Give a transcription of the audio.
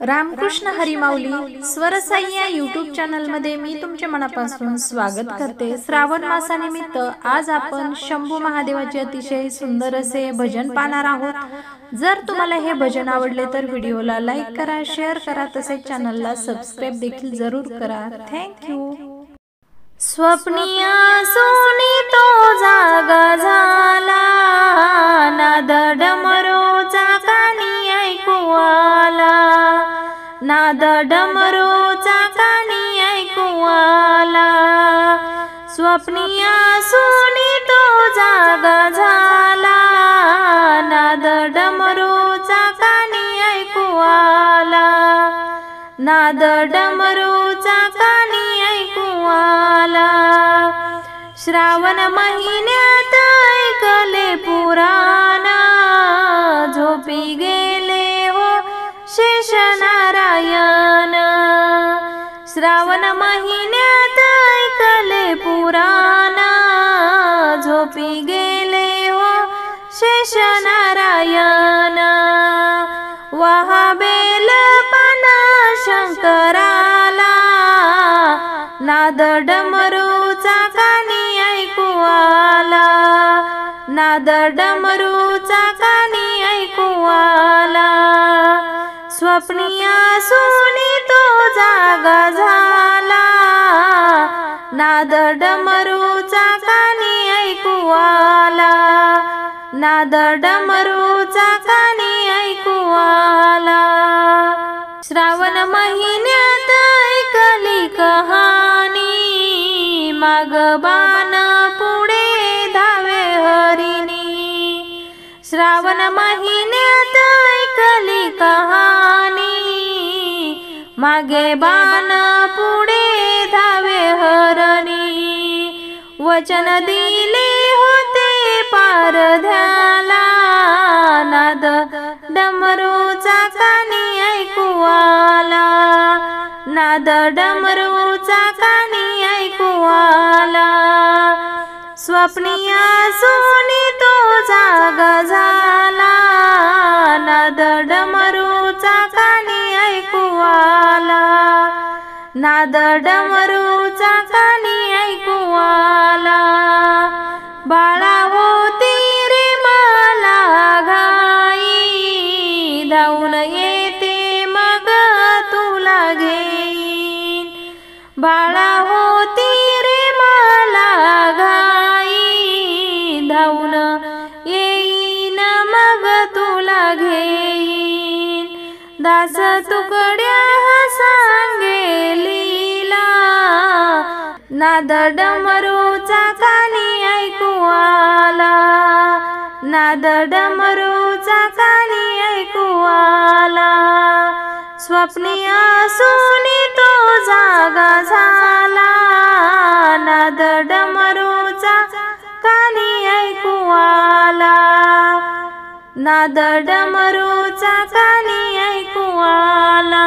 रामकृष्ण हरी माऊली स्वरसाई या YouTube channel मध्ये मी तुमचे मनापासून स्वागत करते। श्रावण मासानिमित्त आज आपण शंभू महादेवाचे अतिशय सुंदर असे भजन पाहणार आहोत। जर तुम्हाला हे भजन आवडले तर व्हिडिओला लाईक करा, शेअर करा, तसेच चॅनलला सबस्क्राइब देखील जरूर करा। Thank you. स्वप्निया सोनी तो जागा झाला, नाद डमरूचा कानी ऐकू आला, नाद डमरूचा कानी ऐकू आला। स्वप्निया सोनी तो जागा झाला, नाद डमरूचा कानी ऐकू आला, नाद डमरूचा कानी ऐकू आला। श्रावण महिन्यात ऐकले पुराण, झोपी गेले हो शेष नारायण। श्रावण महिन्यात ऐकले पुराण, झोपी गेले हो शेष नारायण। वहाबेल पान शंकराला, नाद डमरूचा कानी ऐकू आला, नाद डमरूचा कानी ऐकू आला। स्वप्निया सोनी तो जागा झाला, नाद डमरूचा कानी ऐकू आला, नाद डमरूचा कानी ऐकू आला। श्रावण महिन्यात ऐकली कहाणी, माग बाण पुढे धावे हरिणी। श्रावण महिन्यात ऐकली कहाणी, मागे बाण पुढे धावे हरणी। वचन दिले होते पारध्याला, नाद डमरूचा कानी ऐकू आला, नाद डमरूचा कानी ऐकू आला। स्वप्निया सोनी तो जागा झाला, नाद डमरूचा कानी ऐकू आला, नाद डमरूचा कानी ऐकू आला। बाळा होती रे मला घाई, धावून येते मग तुला घेईन। बाळा होती रे मला घाई, धावून येईन मग तुला घेईन। दास तुकड्या सांगे लीला, नाद डमरूचा कानी ऐकू आला, नाद डमरूचा कानी ऐकू आला। स्वप्निया सोनी तो जागा झाला, नाद डमरूचा कानी ऐकू आला, नाद डमरूचा कानी ऐकू आला।